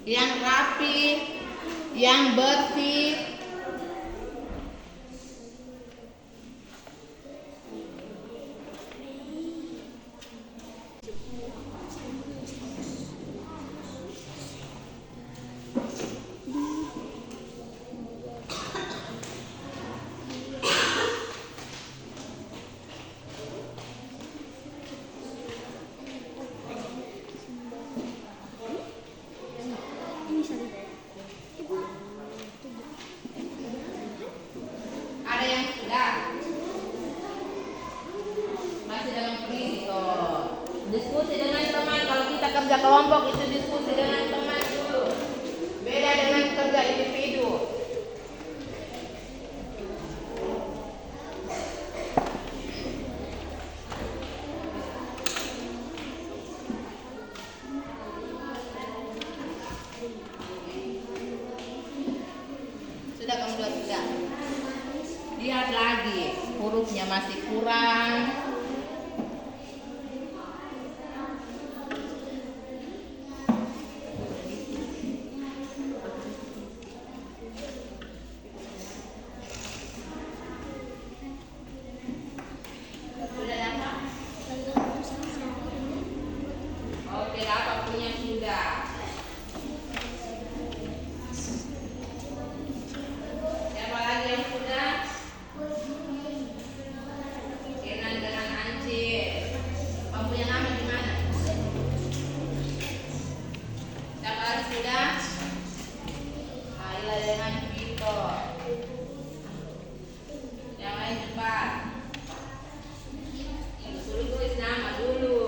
yang rapi, yang bersih. Ada yang sudah masih dalam prinsip. Diskusi dengan teman. Kalau kita kerja kelompok itu diskusi dengan teman dulu. Beda dengan kerja individu. Sudah kamu buat sudah. Lihat lagi, hurufnya masih kurang. Sudah dapat? Oke, dapat punya sudah. Siapa lagi yang sudah? Kenan dengan Anjir. Kamu punya nama di mana? Siapa lagi sudah? Aila dengan Vito. Yang lain cepat. Suruh tulis nama dulu.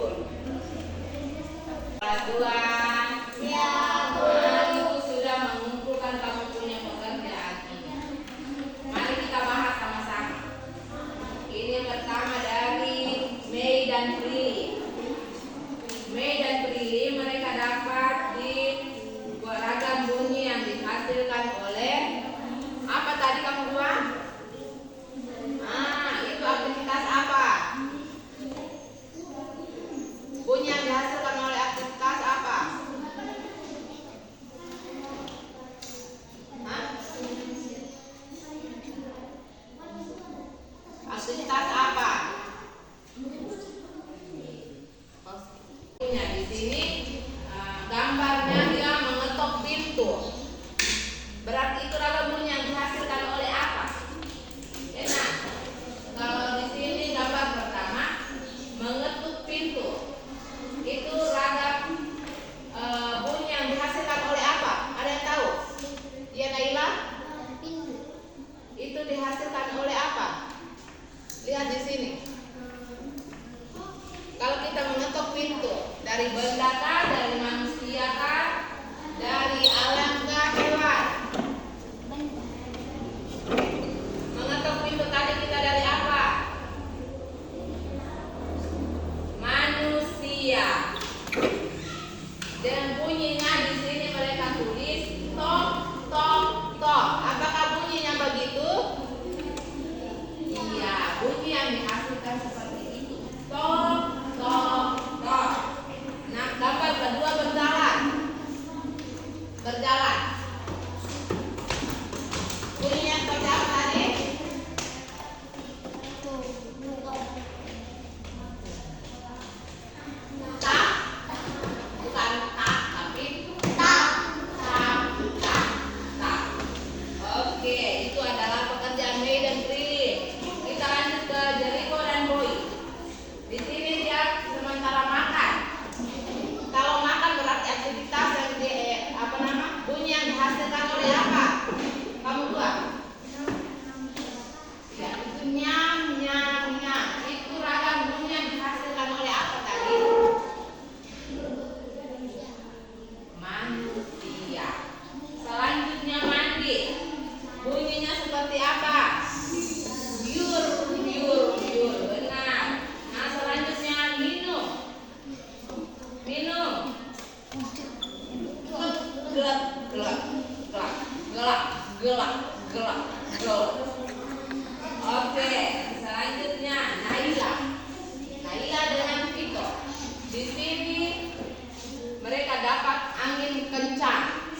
Kelas 2. Ya, Ibu sudah mengumpulkan kamu punya pekerjaan ini. Mari kita bahas sama-sama. Ini yang pertama dari Mei dan Prilly. Mei dan Prilly mereka dapat di beragam bunyi yang dihasilkan oleh apa tadi kamu buat? Itu aktivitas apa? Bunyi yang dihasilkan oleh aktivitas apa? Aktivitas apa? Punya di sini gambarnya dia mengetok pintu. Berarti itu adalah bunyi yang dihasilkan oleh apa? Enak. Kalau di sini gambar pertama mengetuk pintu. Itu ragam bunyi yang dihasilkan oleh apa? Ada yang tahu? Ya Naila? Itu dihasilkan oleh apa? Lihat di sini. Kalau kita mengetuk pintu, dari benda kah, dari manusia kah, dari alam kah, hewan? Mengetuk pintu tadi kita dari apa? Manusia. Dan bunyinya di sini mereka tulis tok tok tok. Apakah bunyinya begitu? Iya, bunyi yang dihasilkan seperti itu. Tok tok tok. Nah, gambar kedua berjalan. Berjalan. Bunyinya seperti apa tadi? Tak. Bukan tak, tapi tak tak tak tak. Oke, itu adalah pekerjaan Mei dan Prilly. Kita lanjut ke Jericho dan Boy. Di sini dia sementara makan. Kalau makan berarti aktivitas yang bunyi yang dihasilkan oleh apa? Kamu buat? Ya, itu nyam nyam nyam. Itu ragam bunyi yang dihasilkan oleh apa tadi? Manusia. Selanjutnya mandi. Bunyinya seperti apa? Biur, biur, biur. Benar. Nah, selanjutnya minum. Minum. Gelap, gelap, gelap, gelap, gelap, gelap, gelap. Oke, selanjutnya Naila. Naila dengan Vito. Di sini mereka dapat angin kencang.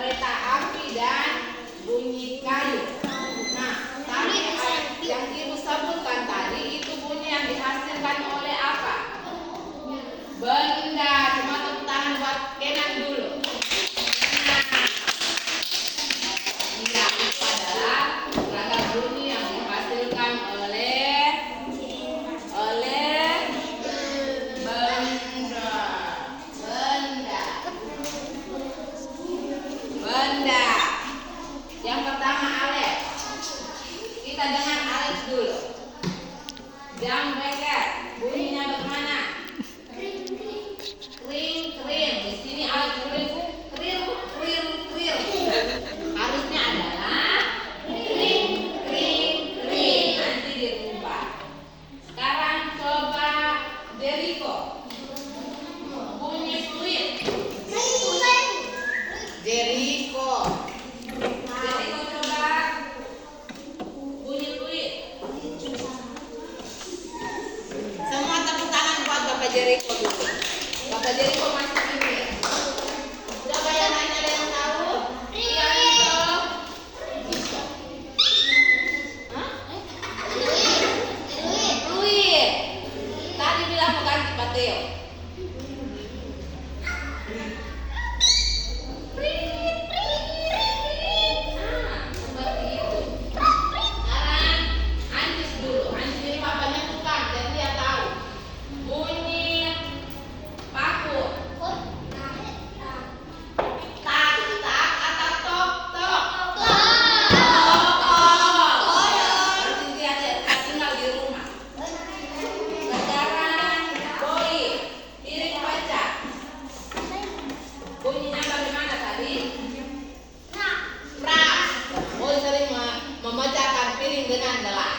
kereta api dan bunyi kayu. Nah, tadi yang ibu sebutkan tadi itu bunyi yang dihasilkan oleh apa? Benda. Cuma tepuk tangan buat Kenan dulu. Nah, iya, itu adalah ragam bunyi yang dihasilkan oleh benda. Yang pertama Alex. Kita dengar Alex dulu. Jam beker. Bunyinya bagaimana? Kring kring. Di sini Alex tulis kring kring kring. Harusnya adalah kring kring kring. Nanti dirubah. Sekarang coba Jericho. Bunyi fluid. Jericho. Jericho coba bunyi fluid. Semua tepuk tangan buat Bapak Jericho dulu. Bapak Jericho masuk ini. Siapa yang lain ada yang tahu? Rianto. Bisa. Hah? Fluid. Tadi bilang mau ganti Pak Teo. Bunyinya bagaimana tadi? Pras. Boy sering memecahkan piring dengan gelas.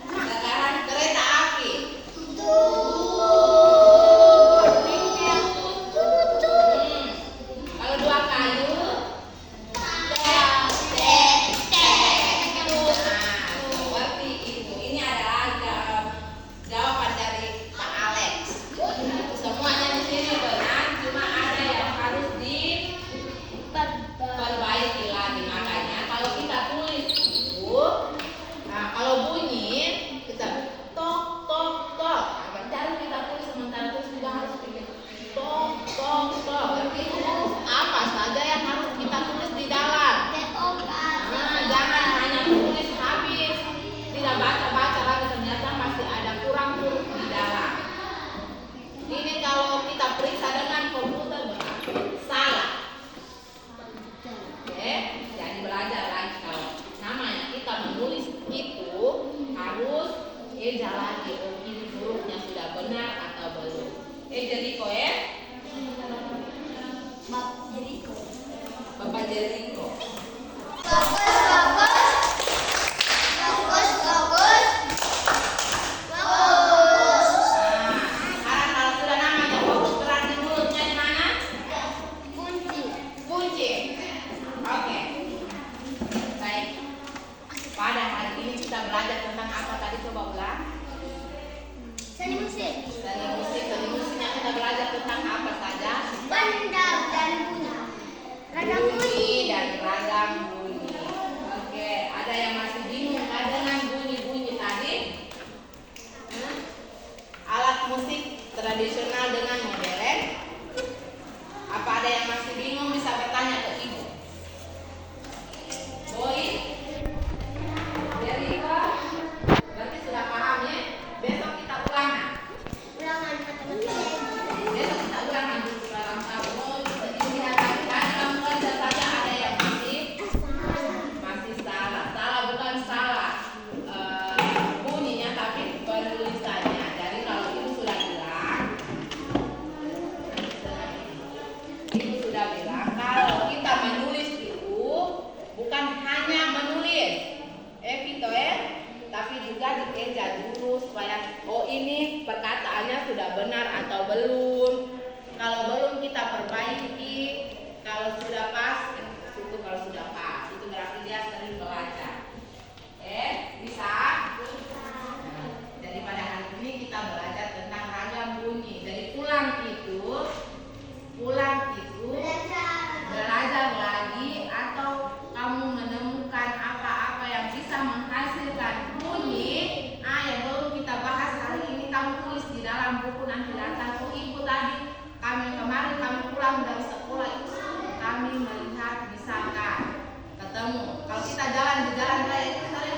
Sekarang kereta api. Kalau dua kayu. Seperti itu. Ini adalah jawaban dari Pak Alex. Semuanya di sini benar, cuma ada yang harus diperbaiki lagi. Makanya kalau kita tulis itu, nah kalau bunyi kita tok tok tok. Nah, baru kita tulis, sementara tulis juga harus pilih tok tok tok. Berarti huruf apa saja yang harus kita tulis di dalam. Nah, jangan hanya tulis habis, tidak baca-baca lagi, ternyata masih ada kurang huruf di dalam. Ini kalau kita periksa dengan komputer benar, salah. Oke, jadi belajar lagi kalau namanya kita menulis itu harus eja lagi. Oh, ini hurufnya sudah benar atau belum? Jericho ya? Bapak Jericho. Pada hari ini kita belajar tentang apa tadi, coba ulang. Seni musik. Seni musiknya kita belajar tentang apa saja? Benda dan bunyi. Ragam bunyi. Dan ragam bunyi. Oke, ada yang masih bingung kan dengan bunyi-bunyi tadi? Alat musik tradisional dengan modern. Apa ada yang masih bingung bisa bertanya ke ibu? Boy? Berarti sudah paham ya? Besok kita ulangan. Ulangan matematika. Besok kita ulangan dulu dalam tahun. melihat, misalkan ketemu. Kalau kita jalan di jalan raya itu kita